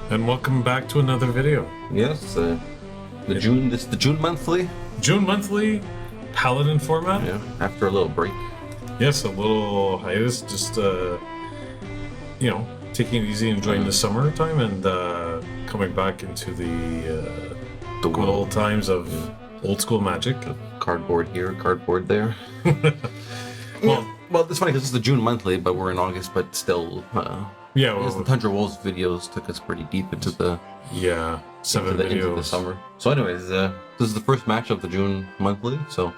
and welcome back to another video. Yes, the June monthly. June monthly, Paladin format. Yeah, after a little break. Yes, a little hiatus, just taking it easy, enjoying the summertime, and coming back into the good old times of old school Magic. Cardboard here, cardboard there. Well, it's funny because it's the June monthly, but we're in August, but still. The Tundra Wolves videos took us pretty deep into the 7 videos into the summer. So, anyways, this is the first match of the June monthly. So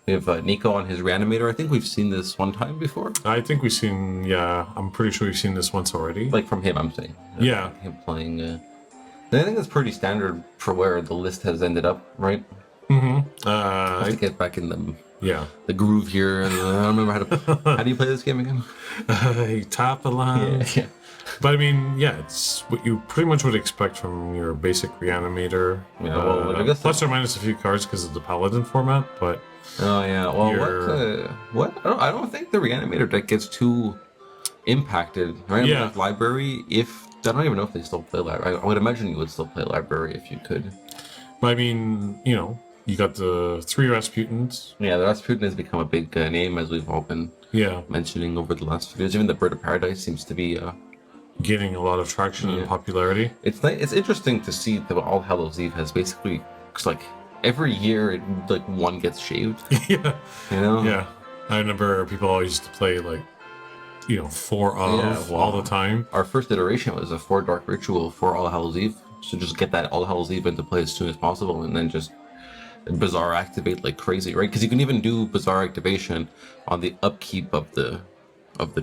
we have Nico on his Reanimator. I think we've seen this one time before. I think we've seen. I'm pretty sure we've seen this once already. Like from him, I'm saying. Him playing. I think that's pretty standard for where the list has ended up, right? Mm-hmm. I have to get back in the groove here. And, I don't remember how do you play this game again? You tap a line. Yeah. But I mean, it's what you pretty much would expect from your basic Reanimator. Yeah, well, I guess plus or minus a few cards because of the Paladin format, but... Oh, yeah. Well, what? I don't think the Reanimator deck gets too impacted, right? Yeah. With Library, I don't even know if they still play Library. I would imagine you would still play Library if you could. But I mean, you got the 3 Rasputins. Yeah, the Rasputin has become a big name, as we've all been mentioning over the last few years. Even the Bird of Paradise seems to be... gaining a lot of traction and popularity. It's interesting to see that All Hallows Eve has basically... like, every year, one gets shaved. Yeah. Yeah. I remember people always used to play, 4 of all the time. Our first iteration was a 4 Dark Ritual for All Hallows Eve. So just get that All Hallows Eve into play as soon as possible, and then just Bizarre activate like crazy, right? Because you can even do Bizarre activation on the upkeep of the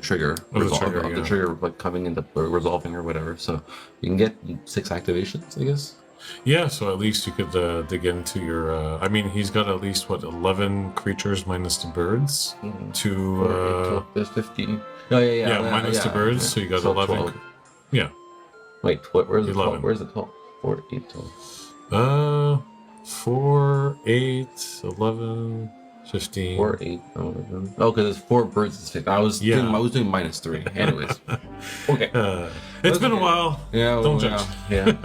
trigger, the trigger like coming into resolving or whatever. So you can get 6 activations, I guess. Yeah, so at least you could dig into your... I mean, he's got at least, 11 creatures minus the birds There's 15. Minus the birds, so you got 11. 12. Yeah. Wait, where's the 11. 12? Where's the 12? 4, 8, 12. 4, 8, 11, 15. 4, 8, 11. Oh, because it's 4 birds and 6. I was doing -3. Anyways. Okay. It's been a while. Yeah. Don't judge. Yeah.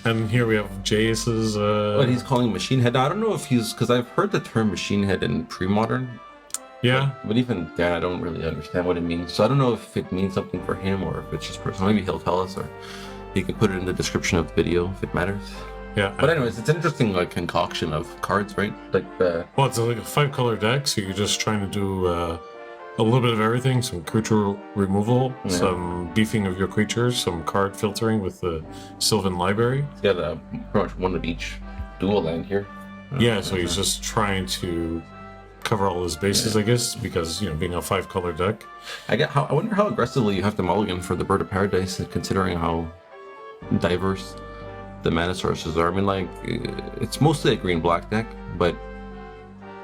And here we have Jace's... What he's calling Machine Head. Now, I don't know if he's... Because I've heard the term Machine Head in pre-modern. Yeah. But even then, I don't really understand what it means. So I don't know if it means something for him or if it's just personal. Maybe he'll tell us, or he can put it in the description of the video if it matters. Yeah. But anyways, it's an interesting concoction of cards, right? Well, it's like a 5-color deck, so you're just trying to do a little bit of everything. Some creature removal, some beefing of your creatures, some card filtering with the Sylvan Library. He's got pretty much one of each dual land here. Yeah, so he's just trying to cover all his bases, I guess, because, being a 5-color deck. I wonder how aggressively you have to mulligan for the Bird of Paradise, considering how diverse the mana sources are. I mean, it's mostly a green-black deck, but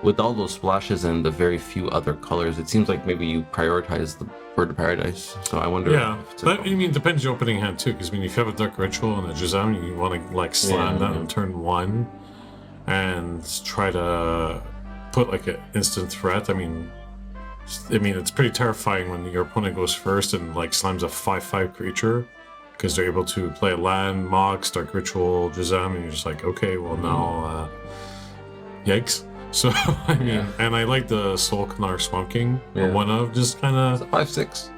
with all those splashes and the very few other colors, it seems like maybe you prioritize the Bird of Paradise. So I wonder. Yeah, but I mean, depends your opening hand too. Because if you have a Dark Ritual and a Jazam, you want to slam that on turn 1 and try to put an instant threat. I mean, it's pretty terrifying when your opponent goes first and slams a 5/5 creature. Because they're able to play a land, Mox, Dark Ritual, Jazam, and you're just like, okay, well now, yikes. So, I mean, and I like the Soul Canar Swamp King, one of just kind of... It's a 5/6.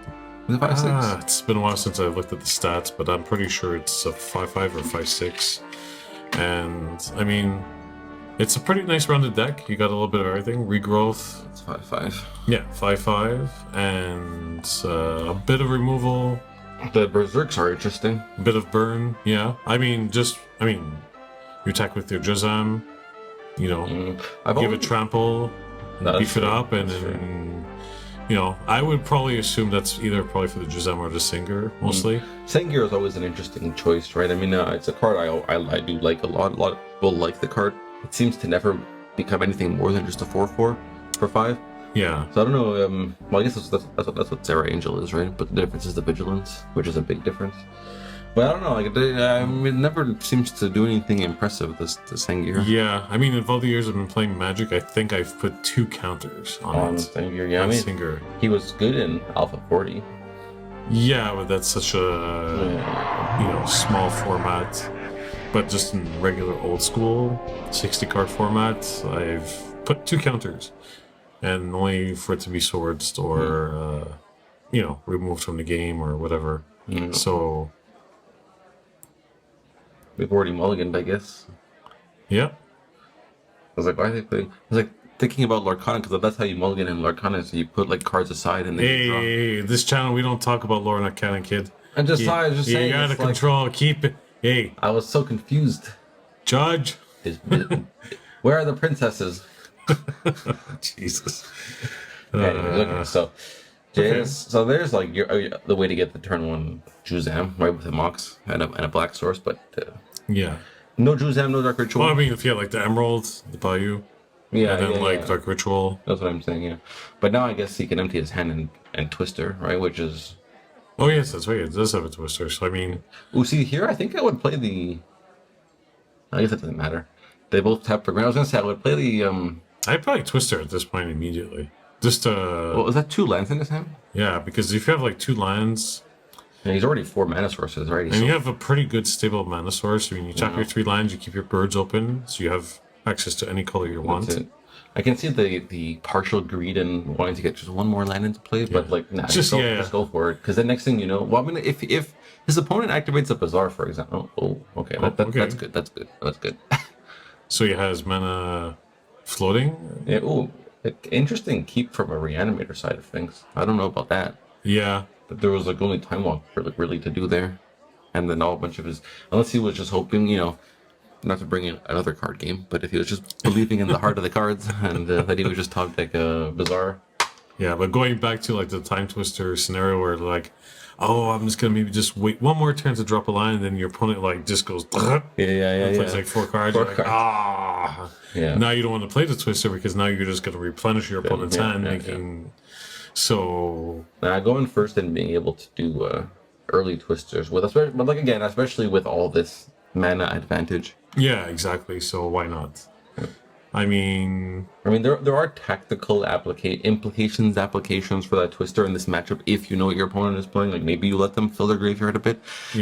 Is it 5/6? It's been a while since I looked at the stats, but I'm pretty sure it's a 5/5 or 5/6. And, I mean, it's a pretty nice rounded deck. You got a little bit of everything. Regrowth. It's 5/5. Yeah, 5/5. And a bit of removal. The Berserks are interesting. A bit of burn, yeah. I mean, you attack with your Jazam, give it trample, beef it up, and then, I would probably assume that's either probably for the Jazam or the Singer, mostly. Sengir is always an interesting choice, right? I mean, it's a card I do like a lot. A lot of people like the card. It seems to never become anything more than just a 4/4 for 5. Yeah. So I don't know. Well, I guess that's what Sarah Angel is, right? But the difference is the vigilance, which is a big difference. But I don't know. It never seems to do anything impressive. This Sengir. Yeah. I mean, of all the years I've been playing Magic, I think I've put 2 counters on Sengir. Yeah. Singer. He was good in Alpha 40. Yeah, but that's such a small format. But just in regular old school 60 card format, I've put 2 counters, and only for it to be swords or removed from the game or whatever. So we've already mulliganed, I guess. yeah. I was like, why are they putting? I was like thinking about Lorcana, because that's how you mulligan in Lorcana, so you put like cards aside and then you draw. Hey, this channel we don't talk about lore, not canon, kid. I'm just saying. You gotta control. Keep it. Hey, I was so confused. Judge. Where are the princesses? Jesus. Okay, so so there's like the way to get the turn 1 Juzam, right, with a Mox and a black source, but yeah. No Juzam, no Dark Ritual. Well, I mean, if you had like the Emerald, the Bayou, and then Dark Ritual. That's what I'm saying, yeah. But now I guess he can empty his hand and Twister, right, which is... Oh yes, that's right. It does have a Twister. So I mean, see here. I think I would play the. I guess it doesn't matter. They both tap for green. I was gonna say I would play the. I'd probably Twister at this point immediately. Just Well, is that 2 lands in his hand? Yeah, because if you have like 2 lands, and he's already 4 mana sources, right? And you have a pretty good stable mana source. I mean, you tap your 3 lands, you keep your birds open, so you have access to any color you want. That's it. I can see the partial greed and wanting to get just 1 more land into play, but like, nah, just go for it. Because the next thing you know, well, I mean, if his opponent activates a Bazaar, for example, okay, that's good. That's good. So he has mana floating. Yeah. Oh, interesting keep from a Reanimator side of things. I don't know about that. Yeah. But there was like only Time Walk really to do there, and then all a bunch of his, unless he was just hoping, not to bring in another card game, but if he was just believing in the heart of the cards and that he would just top deck a Bazaar. Yeah, but going back to like the Timetwister scenario where like, oh, I'm just gonna maybe just wait 1 more turn to drop a line, and then your opponent like just goes and plays like 4 cards. Yeah. Now you don't want to play the Twister because now you're just gonna replenish your opponent's hand, making so. Going first and being able to do early Twisters with, especially with all this mana advantage. Yeah, exactly. So why not? I mean, there are tactical applications for that Twister in this matchup if you know what your opponent is playing. Like maybe you let them fill their graveyard a bit,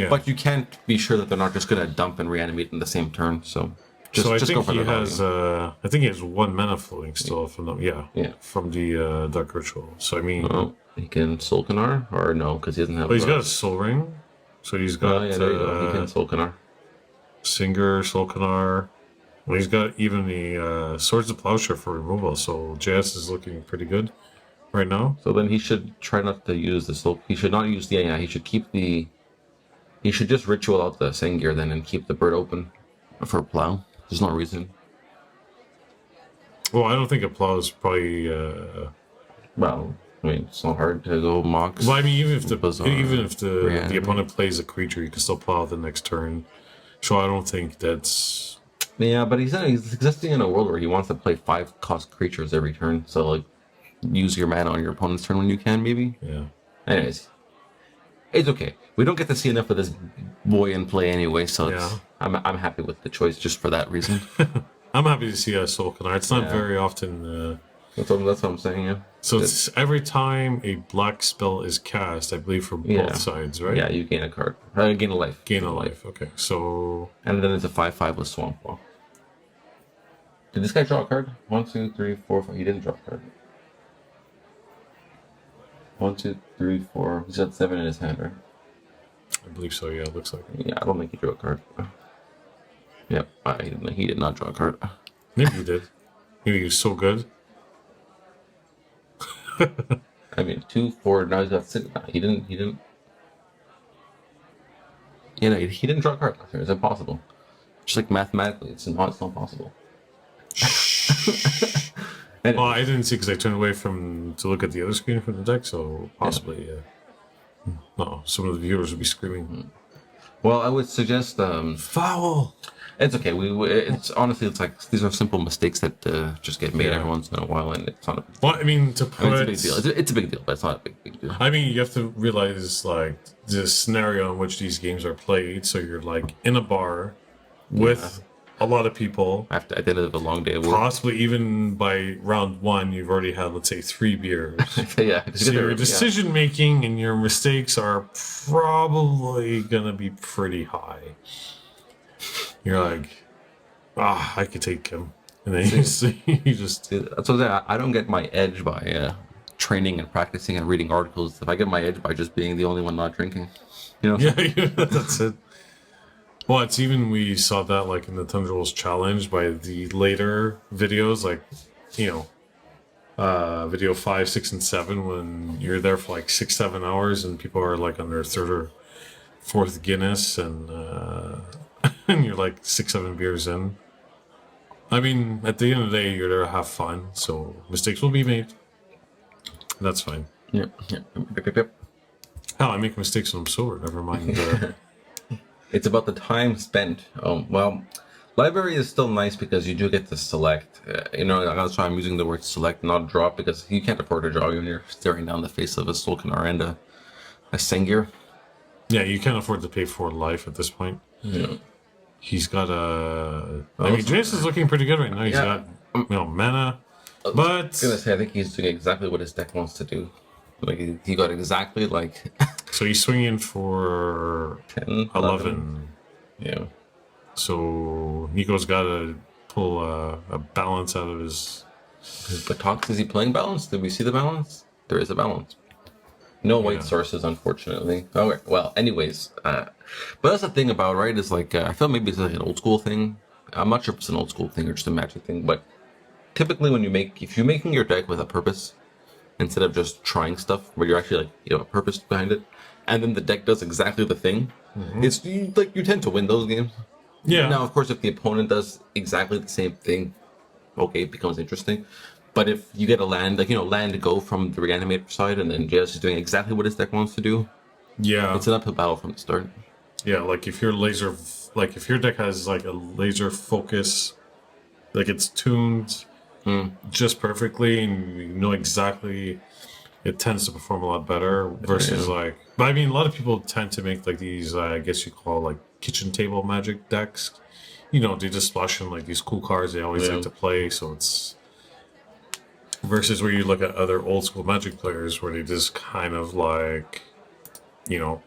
but you can't be sure that they're not just gonna dump and reanimate in the same turn. So I think he has. I think he has 1 mana floating still from the from the Dark Ritual. So I mean, he can Solkanar or no, because he doesn't have. Well, he's got a Soul Ring, so he's got. There you go. He can Solkanar. Singer, Solkanar. Well, he's got even the Swords of Plowshare for removal, so JS is looking pretty good right now. So then he should try not to use the Soul. He should not use the. He should keep the. He should just ritual out the Sengir then and keep the bird open for Plow. There's no reason. Well, I don't think a Plow is probably. Well, I mean, it's not hard to go Mox. Well, I mean, even if the opponent plays a creature, you can still Plow the next turn. So I don't think that's. Yeah, but he's existing in a world where he wants to play 5-cost creatures every turn. So like, use your mana on your opponent's turn when you can, maybe. Yeah. Anyways, it's okay. We don't get to see enough of this boy in play anyway, so I'm happy with the choice just for that reason. I'm happy to see a Solkanar. It's not very often. That's what I'm saying. Yeah. So it's every time a black spell is cast, I believe, from both sides, right? Yeah, you gain a card. Gain a life. Gain a life. Okay, so. And then it's a 5/5 with Swamp Walk. Did this guy draw a card? 1, 2, 3, 4, 5. He didn't draw a card. 1, 2, 3, 4. He's got 7 in his hand, right? I believe so. Yeah, it looks like it. Yeah, I don't think he drew a card. Yep, he did not draw a card. Maybe he did. Maybe he was so good. I mean, 2, 4. Now he's got 6. No, he didn't. Yeah, no, he didn't draw a card last year. It's impossible. Just like mathematically, it's not possible. Well, I didn't see because I turned away to look at the other screen from the deck, so possibly, no, some of the viewers would be screaming. Well, I would suggest foul. It's okay. It's honestly, it's like these are simple mistakes that just get made every once in a while, and it's not a. Well, I mean, it's a big deal. It's a big deal, but it's not a big deal. I mean, you have to realize like the scenario in which these games are played. So you're like in a bar with a lot of people, After at the end of a long day of work. possibly even by round 1, you've already had, let's say, 3 beers. Yeah. So your decision making and your mistakes are probably gonna be pretty high. You're like, I could take him, and then you just. So I don't get my edge by training and practicing and reading articles. If I get my edge by just being the only one not drinking, you know. Yeah, that's it. Well, it's even we saw that like in the Tundra Wolves challenge by the later videos, like video 5, 6, and 7, when you're there for like 6-7 hours and people are like on their 3rd or 4th Guinness and and you're like 6-7 beers in. I mean, at the end of the day, you're there to have fun, so mistakes will be made. That's fine. Yep. Hell, I make mistakes when I'm sober. Never mind. It's about the time spent. Well, library is still nice because you do get to select. That's why I'm using the word select, not drop, because you can't afford to draw when you're staring down the face of a Sulkanar and a Sengir. Yeah, you can't afford to pay for life at this point. Yeah. He's got a. I mean, Jace is looking pretty good right now. He's got mana, but I was gonna say I think he's doing exactly what his deck wants to do. Like he got exactly like. So he's swinging for 10, 11. Yeah. So Nico's got to pull a balance out of his. But Tox, is he playing balance? Did we see the balance? There is a balance. No white sources, unfortunately. Okay. Well, anyways, but that's the thing about, right, is like, I feel maybe it's like an old school thing. I'm not sure if it's an old school thing or just a magic thing, but typically if you're making your deck with a purpose, instead of just trying stuff where you're actually like, a purpose behind it, and then the deck does exactly the thing, it's like you tend to win those games. Yeah. Now, of course, if the opponent does exactly the same thing, okay, it becomes interesting. But if you get a land, land to go from the Reanimator side, and then JS is doing exactly what his deck wants to do, it's an uphill battle from the start. Yeah, like if your deck has like a laser focus, like it's tuned just perfectly, and you know exactly, it tends to perform a lot better versus but I mean, a lot of people tend to make like these, I guess you call like kitchen table magic decks. They just splash in like these cool cards they always like to play, so it's. Versus where you look at other old school Magic players where they just kind of like, they'll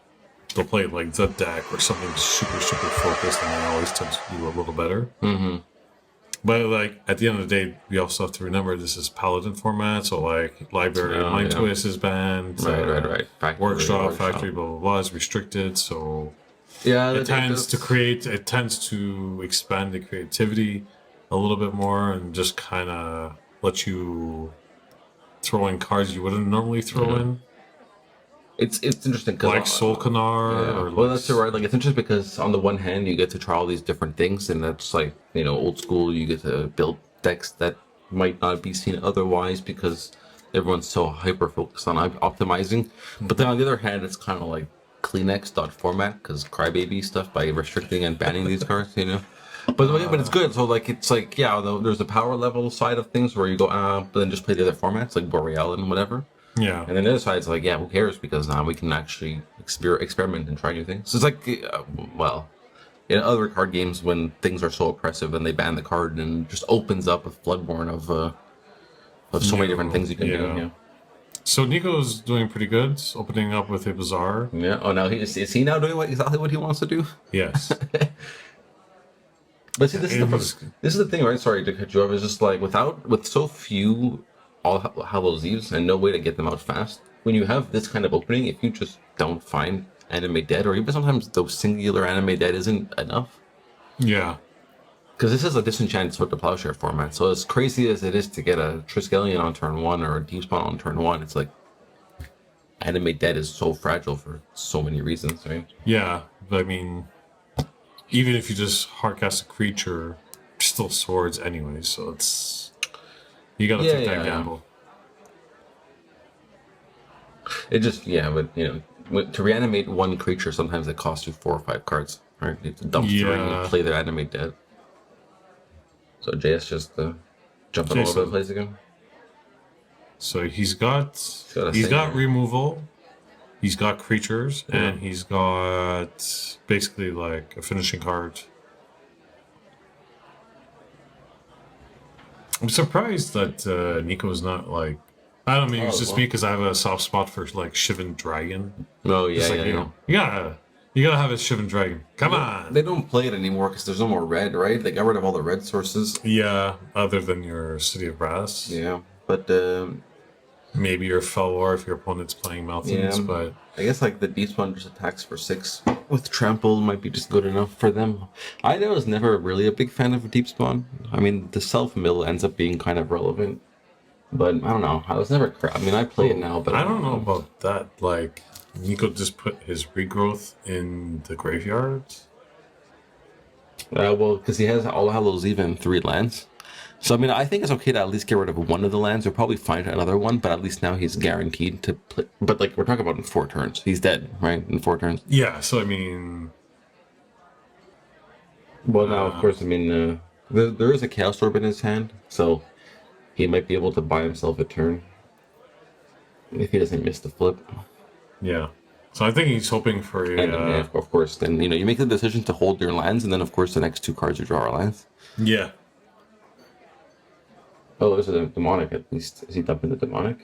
play like the deck or something super, super focused, and they always tend to do a little better. Mm-hmm. But like at the end of the day, we also have to remember this is Paladin format, so like Library, Timetwister is banned. Right. Workshop, Factory, blah, blah, blah is restricted, so it tends to expand the creativity a little bit more and just kind of let you throw in cards you wouldn't normally throw in. It's interesting because like Sulkanar. Well, that's right. Like it's interesting because on the one hand you get to try all these different things, and that's like old school. You get to build decks that might not be seen otherwise because everyone's so hyper focused on optimizing. But then on the other hand, it's kind of like Kleenex.format because crybaby stuff by restricting and banning these cards. But it's good. So there's the power level side of things where you go but then just play the other formats like Boreal and whatever. Yeah. And then the other side is like, who cares? Because now we can actually experiment and try new things. So it's like, in other card games when things are so oppressive and they ban the card and just opens up a floodborn of so many different things you can do. Yeah. So Nico's doing pretty good, opening up with a Bazaar. Yeah. Oh, now is he now doing exactly what he wants to do? Yes. But see, this is the thing, right? Sorry to cut you off. It's just like with so few All Hallows Eves and no way to get them out fast. When you have this kind of opening, if you just don't find Animate Dead, or even sometimes the singular Animate Dead isn't enough. Yeah. Because this is a disenchanted sort of plowshare format. So as crazy as it is to get a Triskelion on turn 1 or a Deep Spawn on turn 1, it's like Animate Dead is so fragile for so many reasons, right? Yeah, but I mean, even if you just hardcast a creature, still swords anyway, so it's... You gotta take that gamble. It just, to reanimate one creature, sometimes it costs you 4 or 5 cards, right? You have to dump 3 and play their Animate Dead. So JS just jumping all over the place again. So he's got removal, he's got creatures, and he's got basically like a finishing card. I'm surprised that Nico's not like. I don't mean it's just well. me because I have a soft spot for like Shivan Dragon. Oh yeah, It's like yeah, yeah. you gotta have a Shivan Dragon. Come They on. don't play it anymore because there's no more red, right? They got rid of all the red sources. Yeah, other than your City of Brass. Yeah, but Maybe your Felwar if your opponent's playing Mountains, yeah, but I guess like the Deep Spawn just attacks for 6 with Trample might be just good enough for them. I was never really a big fan of Deep Spawn. I mean, the self mill ends up being kind of relevant, but I don't know. I was never. I mean, I play it now, but I don't know about that. Like Nico just put his regrowth in the graveyard. Well, because he has All Hallows Eve and 3 lands. So, I mean, I think it's okay to at least get rid of one of the lands. We'll probably find another one, but at least now he's guaranteed to play. But, like, we're talking about in 4 turns. He's dead, right? In 4 turns. Yeah, so I mean, Well, now, of course, I mean, there is a Chaos Orb in his hand, so he might be able to buy himself a turn. If he doesn't miss the flip. yeah. So I think he's hoping for a. And then, of course, then, you make the decision to hold your lands, and then, of course, the next 2 cards you draw are lands. Yeah. Oh, there's a Demonic at least. Is he dumping the Demonic?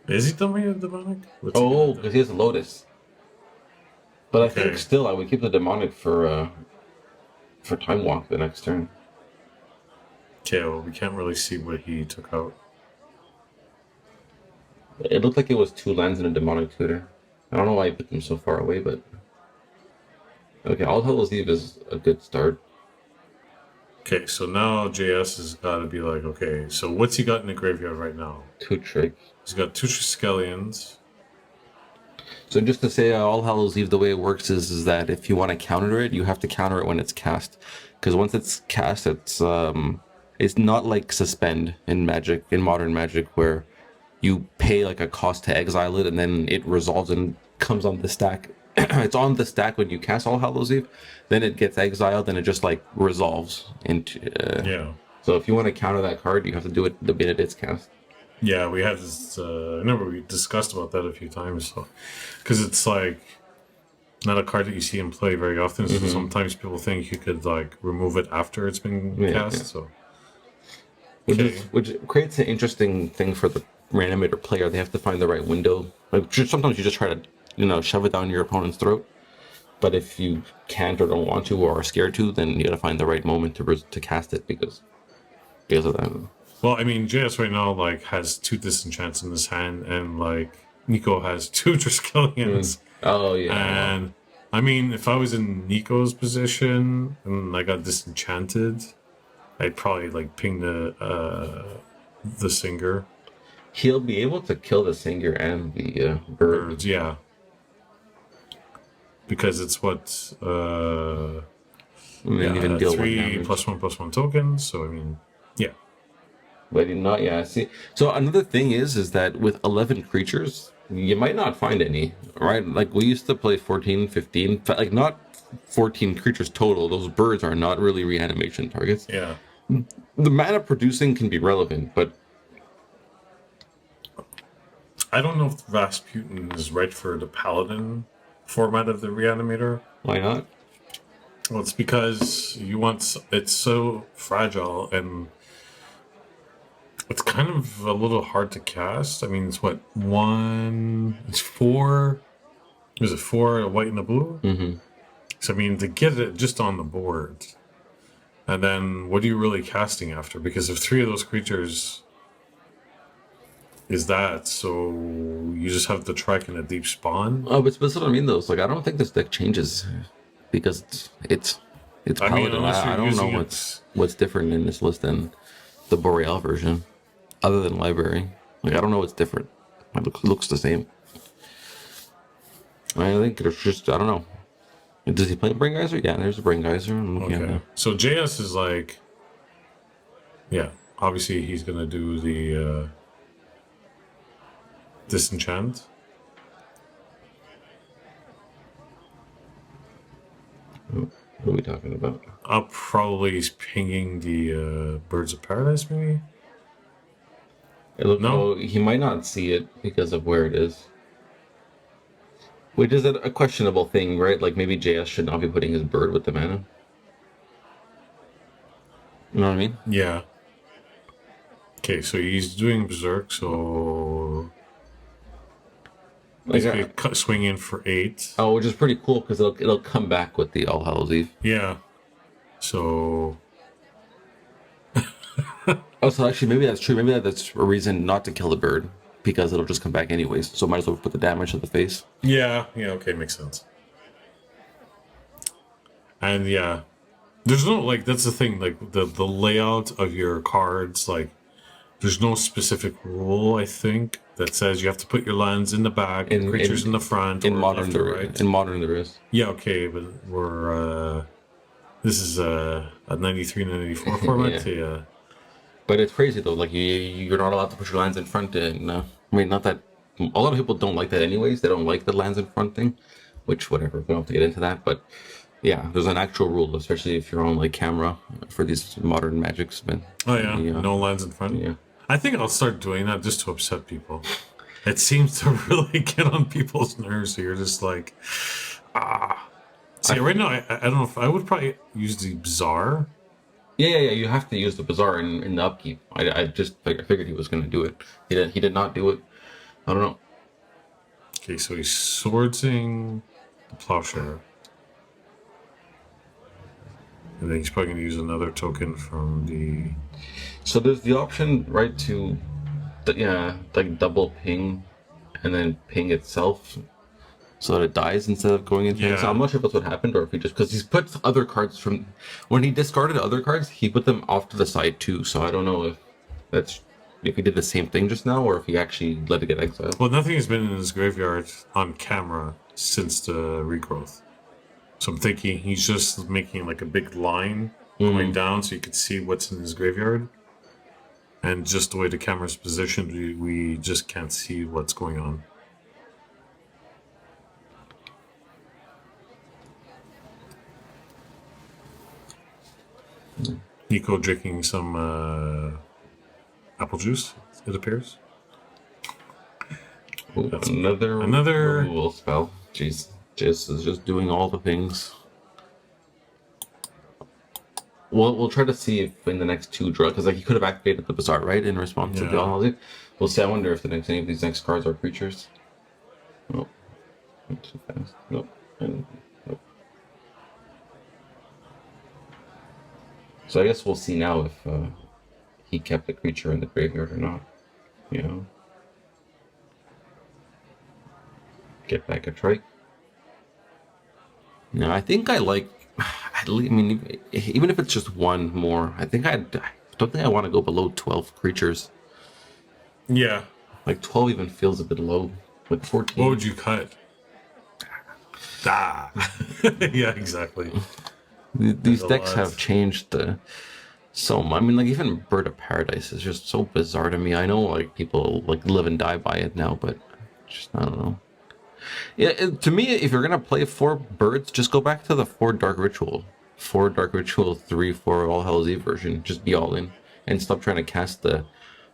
Is he dumping a Demonic? Oh, because he has a Lotus. But I think Okay. still I would keep the Demonic for Time Walk the next turn. Okay, well, we can't really see what he took out. It looked like it was 2 lands and a Demonic Tutor. I don't know why he put them so far away, but... Okay, All Hallows Eve is a good start. Okay, so now JS has got to be like, okay, so what's he got in the graveyard right now? 2 Trick. He's got 2 Triskelions. So just to say, All Hallows Eve, the way it works is that if you want to counter it, you have to counter it when it's cast. Because once it's cast, it's not like Suspend in Magic, in Modern Magic, where you pay like a cost to exile it and then it resolves and comes on the stack. It's on the stack when you cast All Hallows Eve, then it gets exiled and it just like resolves into. Yeah. So if you want to counter that card, you have to do it the minute it's cast. Yeah, we had this. I remember we discussed about that a few times. So, because it's like not a card that you see him play very often. So sometimes people think you could like remove it after it's been cast. Yeah. So, Which creates an interesting thing for the Reanimator player. They have to find the right window. Like sometimes you just try to shove it down your opponent's throat. But if you can't or don't want to or are scared to, then you gotta find the right moment to cast it because of that. well, I mean, JS right now like has 2 disenchants in his hand, and like Nico has 2 Triskelions. Oh yeah. And I mean, if I was in Nico's position and I got disenchanted, I'd probably like ping the singer. He'll be able to kill the singer and the bird. Birds, yeah. Because it's what And then even deal 3 1 damage. +1/+1 tokens. So I mean, yeah. But not, yeah. See, so another thing is that with 11 creatures, you might not find any, right? Like we used to play 14, 15, like not 14 creatures total. Those birds are not really reanimation targets. Yeah. The mana producing can be relevant, but I don't know if Rasputin is right for the Paladin format of the Reanimator. why not? Well, it's because it's so fragile and it's kind of a little hard to cast. I mean, it's 4. Is it 4 a white and a blue? Mm-hmm. So I mean, to get it just on the board, and then what are you really casting after? Because if 3 of those creatures is that, so you just have the Trek and a Deep Spawn. Oh, but that's what I mean, though. It's like I don't think this deck changes because it's I mean, Paladin. unless you're I don't know using what's different in this list than the Boreal version, other than Library. Like I don't know what's different. It looks the same. I think it's just I don't know. Does he play Braingeyser? Yeah, there's a Braingeyser. I'm looking at Okay. that. So JS is like, yeah, obviously he's gonna do the disenchant. What are we talking about? I'll probably pinging the Birds of Paradise, maybe. No. He might not see it because of where it is. Which is a questionable thing, right? Like maybe JS should not be putting his bird with the mana. You know what I mean? Yeah. Okay, so he's doing Berserk, so Like, basically swing in for 8. oh, which is pretty cool because it'll come back with the All Hallows Eve. Yeah. So Oh, so actually, maybe that's true. Maybe that's a reason not to kill the bird because it'll just come back anyways. So might as well put the damage to the face. yeah, okay, makes sense. And yeah, there's no like that's the thing, like the layout of your cards, like there's no specific rule I think that says you have to put your lands in the back, creatures in the front, in or modern left or right. In modern there is. Yeah, okay, but we're this is a 93, 94 format. Yeah. But it's crazy though. Like you're not allowed to put your lands in front. And I mean, not that a lot of people don't like that anyways. They don't like the lands in front thing, which whatever. We don't have to get into that. But yeah, there's an actual rule, especially if you're on like camera for these modern magics. But oh yeah, no lands in front. Yeah, I think I'll start doing that just to upset people. It seems to really get on people's nerves. So you're just like, See, right now I don't know if I would probably use the Bazaar. Yeah. You have to use the Bazaar in the upkeep. I just I figured he was going to do it. He did not do it. I don't know. Okay, so he's swordsing the Plowshare. And then he's probably going to use another token from the... So there's the option, right, to like double ping and then ping itself so that it dies instead of going into it. So I'm not sure if that's what happened or if he just... Because he's put other cards from... When he discarded other cards, he put them off to the side too. So I don't know if that's... If he did the same thing just now or if he actually let it get exiled. Well, nothing has been in his graveyard on camera since the regrowth. So I'm thinking he's just making like a big line going down so you can see what's in his graveyard. And just the way the camera's positioned, we just can't see what's going on. Nico drinking some apple juice, it appears. Ooh, another removal spell. Jeez. Is just doing all the things. We'll try to see if in the next 2 draws, because like he could have activated the Bazaar, right, in response to the All. We'll see. I wonder if any of these next cards are creatures. Nope. Not too fast. Nope. And nope. So I guess we'll see now if he kept the creature in the graveyard or not. You know. Get back a trike. No, I think I like. I mean, even if it's just one more, I don't think I want to go below 12 creatures. Yeah. Like 12 even feels a bit low. Like 14. What would you cut? Yeah, exactly. These decks have changed so much. I mean, like even Bird of Paradise is just so bizarre to me. I know like people like live and die by it now, but just I don't know. Yeah, to me, if you're gonna play 4 birds, just go back to the 4 Dark Ritual, 4 Dark Ritual, 3 4 All Hallows Eve version. Just be all in and stop trying to cast the,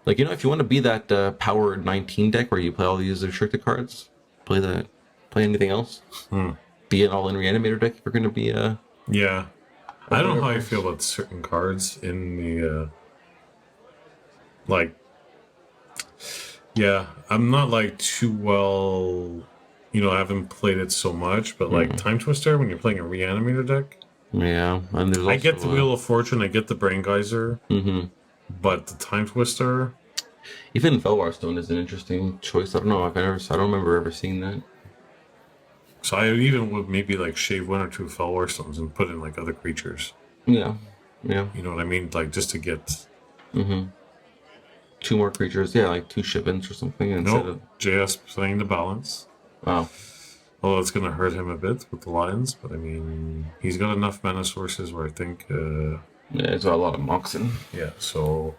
like if you want to be that power 19 deck where you play all these restricted cards, play that. Play anything else. Be an all in Reanimator deck if you're gonna be Yeah, I don't know how I feel about certain cards in the like. Yeah, I'm not like too well. I haven't played it so much, but like Timetwister, when you're playing a Reanimator deck. Yeah, and there's also, I get the Wheel of Fortune, I get the Braingeyser, but the Timetwister. Even Velvar Stone is an interesting choice. I don't know. I don't remember ever seeing that. So I even would maybe like shave 1 or 2 Felwar Stones and put in like other creatures. Yeah. You know what I mean? Like just to get. 2 more creatures. Yeah, like 2 Shivens or something instead of JS playing the balance. Wow. Although it's going to hurt him a bit with the Lions, but I mean, he's got enough mana sources where I think. Yeah, he's got a lot of Moxen. Yeah, so.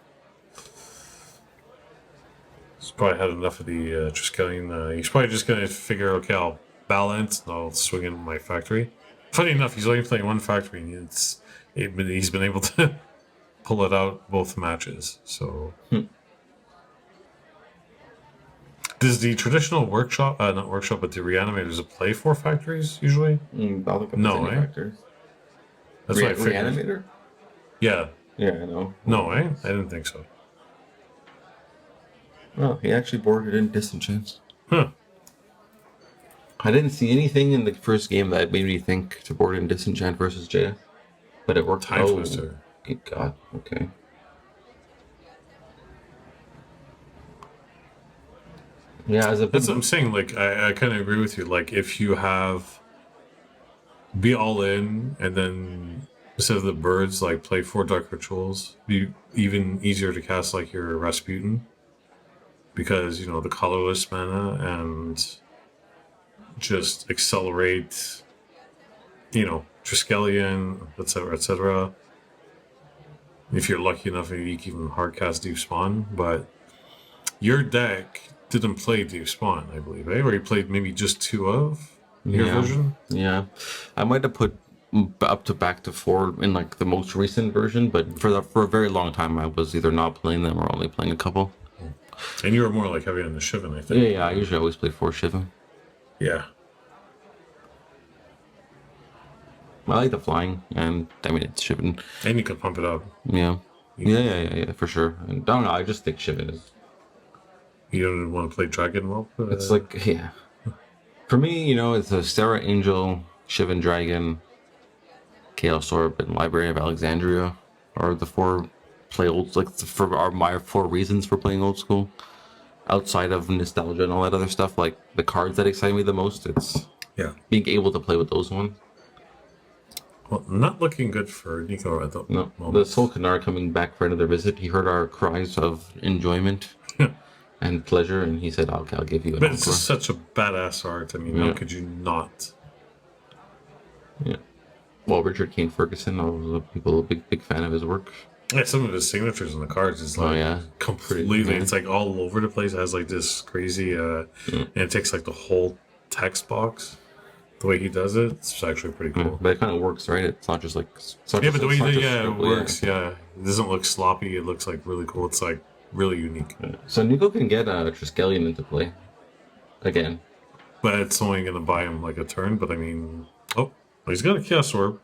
He's probably had enough of the Triskelion. He's probably just going to figure, okay, I'll balance and I'll swing in my factory. Funny enough, he's only playing 1 factory and he's been able to pull it out both matches, so. Does the traditional workshop, not workshop, but the Reanimators play 4 factories usually? I'll look up factors. That's what I figured. Reanimator? Yeah. Yeah, I know. No, I didn't think so. Oh, he actually boarded in Disenchant. Huh. I didn't see anything in the first game that made me think to board in Disenchant versus JS, but it worked. Timetwister. Oh, good God. Okay. Yeah, as a That's what I'm saying. Like, I kind of agree with you. Like, if you have be all in, and then instead of the birds, like play 4 Dark Rituals, be even easier to cast like your Rasputin, because you know the colorless mana and just accelerate, you know, Triskelion, etc., etc. If you're lucky enough, maybe you can even hardcast Deep Spawn. But your deck didn't play Deep Spawn, I believe, eh? Or you played maybe just 2 of your version. Yeah, I might have put up to back to 4 in like the most recent version, but for a very long time I was either not playing them or only playing a couple. And you were more like heavy on the Shivan, I think. Yeah, I usually always play 4 Shiva. Yeah. I like the flying, and I mean it's Shivan. And you could pump it up. Yeah. Yeah, for sure. And I don't know, I just think Shivan is. You don't want to play Dragon well? It's like, yeah. For me, you know, it's a Sarah Angel, Shivan Dragon, Chaos Orb, and Library of Alexandria are the 4 play old, like are my 4 reasons for playing old school. Outside of nostalgia and all that other stuff, like the cards that excite me the most, it's being able to play with those ones. Well, not looking good for Nico at the moment. The Soul Canar coming back for another visit. He heard our cries of enjoyment and pleasure, and he said, "Okay, I'll give you an But it's just such a badass art. I mean, how could you not? Yeah. Well, Richard Kane Ferguson, all the people, big fan of his work. Yeah, some of his signatures on the cards is like completely. It's like all over the place. It has like this crazy, and it takes like the whole text box. The way he does it, it's actually pretty cool. But it kind of works, right? It's not just like but the way it works. Yeah, it doesn't look sloppy. It looks like really cool. It's like really unique. So Nico can get Triskelion into play again, but it's only going to buy him like a turn. But I mean, he's got a Chaos Orb.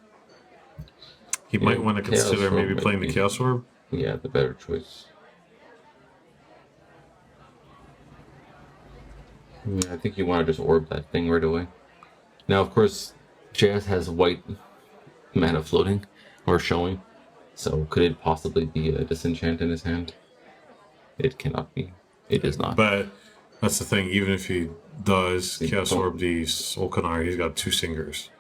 He might want to consider maybe playing the Chaos Orb. Yeah, the better choice. Yeah, I think you want to just orb that thing right away. Now, of course, JS has white mana floating or showing, so could it possibly be a disenchant in his hand? It cannot be. It is not. But that's the thing. Even if he does Chaos Orb the Soul Canar, he's got 2 Singers.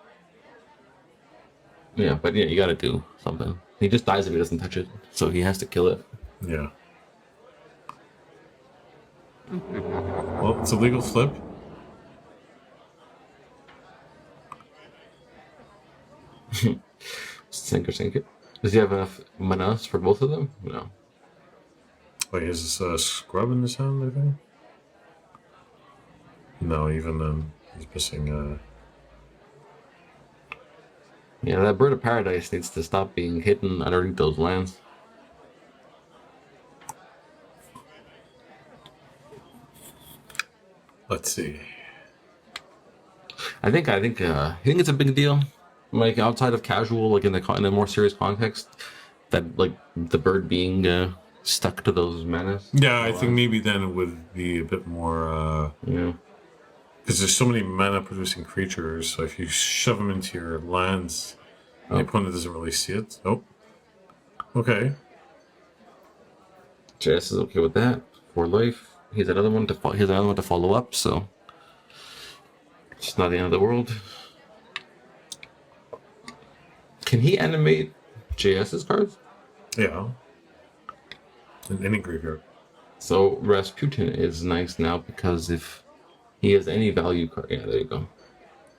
Yeah, but yeah, you got to do something. He just dies if he doesn't touch it, so he has to kill it. Yeah. Well, it's a legal flip. Sink it. Does he have enough manas for both of them? No. Wait, is this scrub in his hand, I think? No, even then, he's missing... Yeah, that Bird of Paradise needs to stop being hidden underneath those lands. Let's see. I think it's a big deal. Like outside of casual, like in a more serious context, that like the bird being stuck to those manas. Yeah, I think maybe then it would be a bit more. Because there's so many mana producing creatures, so if you shove them into your lands, the opponent doesn't really see it. Oh, okay. JS is okay with that. For life, he's another one to follow up. So it's not the end of the world. Can he animate JS's cards? Yeah. In any graveyard. So Rasputin is nice now because if he has any value card, yeah, there you go.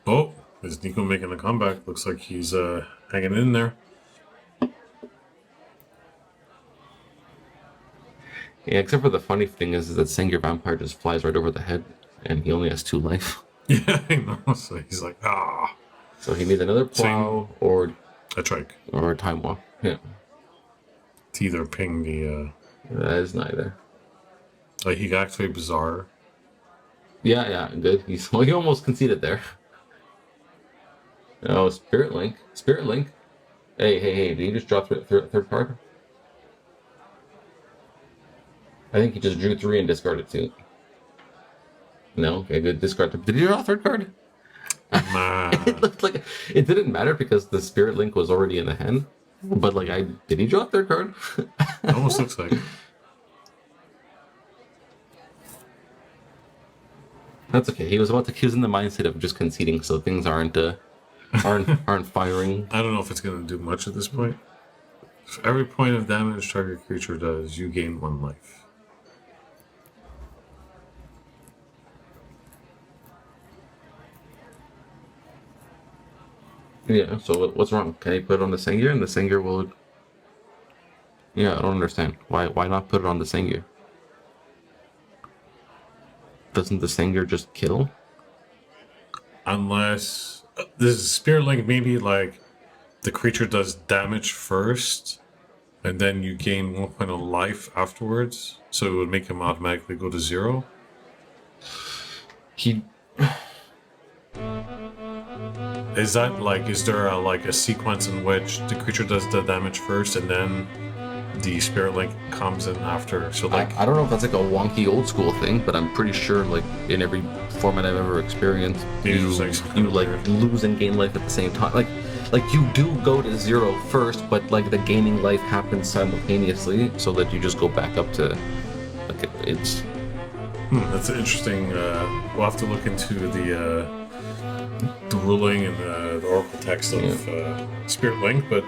Oh, is Nico making a comeback? Looks like he's hanging in there. Yeah, except for the funny thing is that Sengir Vampire just flies right over the head, and he only has 2 life. Yeah, I know. So he's like, So he needs another plow or a trike or a time walk. Yeah. To either ping the. That is neither. Like he got actually bizarre. Yeah, good. He almost conceded there. Oh, Spirit Link. Hey, did you just draw third card? I think he just drew 3 and discarded 2. No? Okay, good. Discard. Did he draw a 3rd card? Nah. It looked like it didn't matter because the Spirit Link was already in the hand. But like, did he draw a 3rd card? Almost looks like. That's okay. He was in the mindset of just conceding, so things aren't firing. I don't know if it's gonna do much at this point. For every point of damage target creature does, you gain 1 life. Yeah, so what's wrong? Can he put it on the Sengir and the Sengir will... Yeah, I don't understand. Why not put it on the Sengir? Doesn't the Sengir just kill? Unless... this is Spirit Link, maybe like the creature does damage first, and then you gain 1 point of life afterwards, so it would make him automatically go to 0. Is that like, is there a sequence in which the creature does the damage first and then the Spirit Link comes in after? So like, I don't know if that's like a wonky old school thing, but I'm pretty sure like in every format I've ever experienced, you lose and gain life at the same time. Like you do go to 0 first, but like the gaining life happens simultaneously, so that you just go back up to like it's. That's interesting. We'll have to look into the ruling and the Oracle text of Spirit Link, but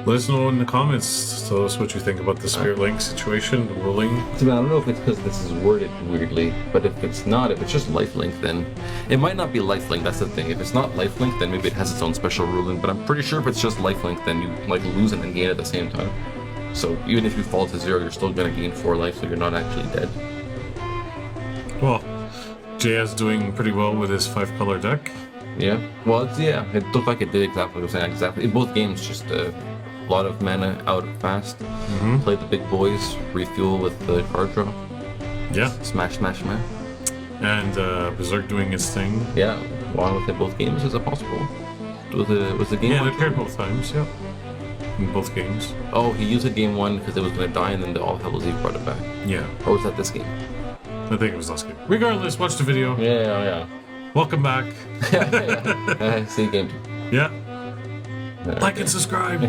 let us know in the comments. Tell us what you think about the Spirit Link situation, the ruling. I don't know if it's because this is worded weirdly, but if it's just lifelink, then it might not be lifelink. That's the thing. If it's not lifelink, then maybe it has its own special ruling. But I'm pretty sure if it's just lifelink, then you like lose and then gain at the same time. So even if you fall to 0, you're still gonna gain 4 life, so you're not actually dead. Well, JS doing pretty well with his 5-color deck. Yeah. Well, it looked like it did exactly what I'm saying. Exactly. In both games, just a lot of mana out fast. Play the big boys, refuel with the card draw. Yeah. Smash. And Berserk doing its thing. Yeah. Won within both games. Is it possible? Was the game? Yeah, they paired both times. Yeah. In both games. Oh, he used it game 1 because it was going to die, and then the All Hallows Eve brought it back. Yeah. Or was that this game? I think it was last game. Regardless, watch the video. Yeah. Welcome back. Yeah. See game 2. Yeah. Like and subscribe.